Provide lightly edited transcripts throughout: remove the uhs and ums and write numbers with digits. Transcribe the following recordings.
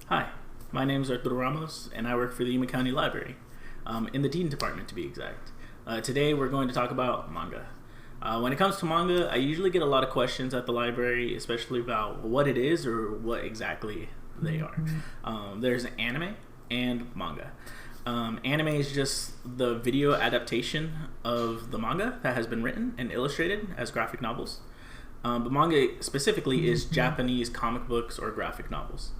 Hi, my name is Arturo Ramos, and I work for the Yuma County Library, in the Dean Department to be exact. Today we're going to talk about manga. When it comes to manga, I usually get a lot of questions at the library, especially about what it is or what exactly they are. There's anime and manga. Anime is just the video adaptation of the manga that has been written and illustrated as graphic novels. But manga specifically is Japanese comic books or graphic novels.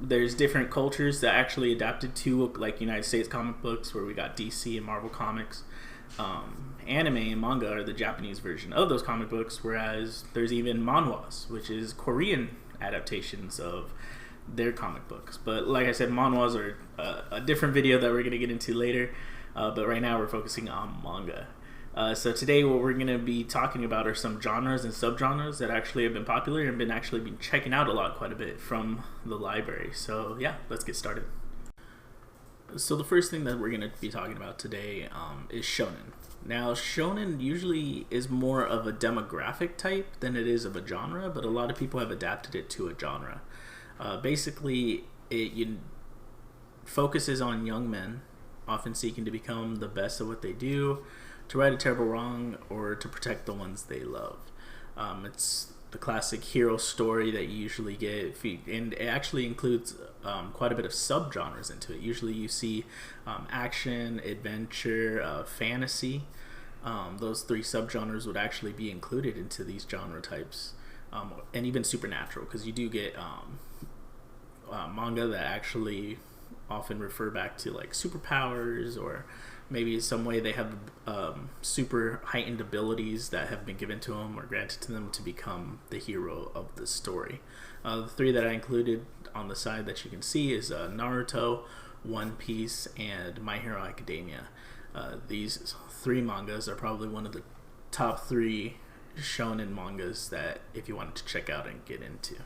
There's different cultures that actually adapted to like United States comic books, where we got DC and Marvel comics. Anime and manga are the Japanese version of those comic books, whereas there's even manhwas, which is Korean adaptations of their comic books. But like I said, manhwas are a different video that we're going to get into later, but right now we're focusing on manga. So today what we're going to be talking about are some genres and subgenres that actually have been popular and been checking out quite a bit from the library. So yeah, let's get started. So the first thing that we're going to be talking about today is shonen. Now shonen usually is more of a demographic type than it is of a genre, but a lot of people have adapted it to a genre. Basically, it focuses on young men, often seeking to become the best at what they do, to right a terrible wrong, or to protect the ones they love. It's the classic hero story that you usually get, and it actually includes quite a bit of subgenres into it. Usually you see action, adventure, fantasy. Those three subgenres would actually be included into these genre types, and even supernatural, because you do get manga that actually often refer back to like superpowers, or maybe some way they have super heightened abilities that have been given to them or granted to them to become the hero of the story. The three that I included on the side that you can see is Naruto, One Piece, and My Hero Academia. These three mangas are probably one of the top three shonen mangas that if you wanted to check out and get into.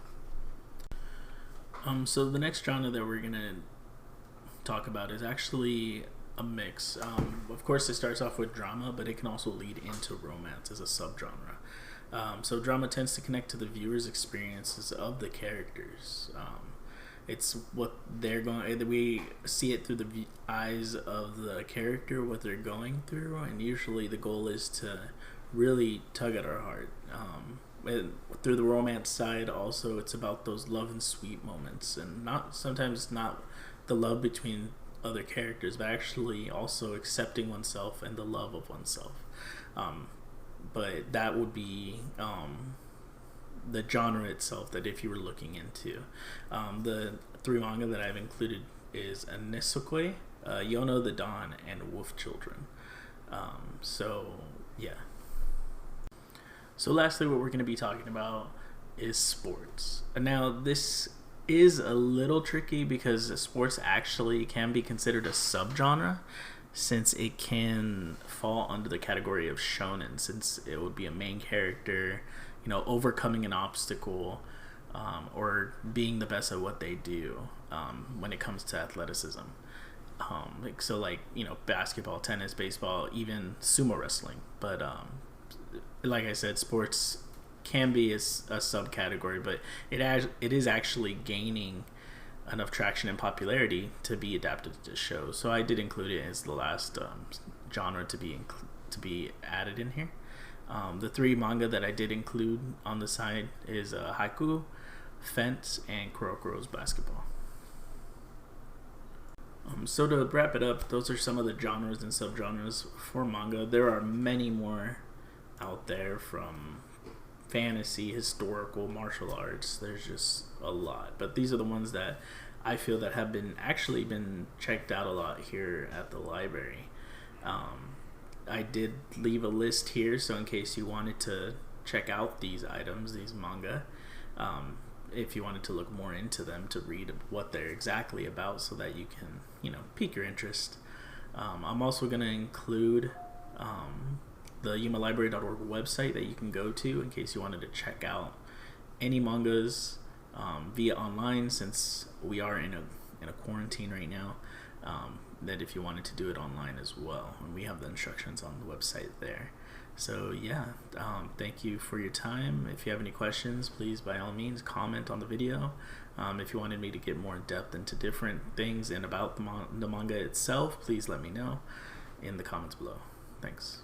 So the next genre that we're going to talk about is actually a mix. Of course, it starts off with drama, but it can also lead into romance as a subgenre. So drama tends to connect to the viewer's experiences of the characters. It's what they're going. We see it through the eyes of the character, what they're going through, and usually the goal is to really tug at our heart. And through the romance side, also it's about those love and sweet moments, and sometimes not the love between other characters, but actually also accepting oneself and the love of oneself. But that would be the genre itself that if you were looking into. The three manga that I've included is Anisokoi, Yono the Dawn, and Wolf Children. So yeah. So lastly, what we're going to be talking about is sports. Now this is a little tricky because sports actually can be considered a subgenre, since it can fall under the category of shonen, since it would be a main character, overcoming an obstacle, or being the best at what they do when it comes to athleticism. Basketball, tennis, baseball, even sumo wrestling. But like I said, sports can be a subcategory, but it is actually gaining enough traction and popularity to be adapted to shows. So I did include it as the last genre to be added in here. The three manga that I did include on the side is Haiku, Fence, and Kuroko's Basketball. So to wrap it up, those are some of the genres and subgenres for manga. There are many more out there, from fantasy, historical, martial arts. There's just a lot, but these are the ones that I feel that have been checked out a lot here at the library. I did leave a list here, so in case you wanted to check out these items, these manga, if you wanted to look more into them, to read what they're exactly about, so that you can pique your interest. I'm also going to include the yumalibrary.org website that you can go to in case you wanted to check out any mangas via online, since we are in a quarantine right now, that if you wanted to do it online as well, and we have the instructions on the website there. So yeah, thank you for your time. If you have any questions, please by all means comment on the video. If you wanted me to get more in depth into different things and about the manga itself, please let me know in the comments below. Thanks.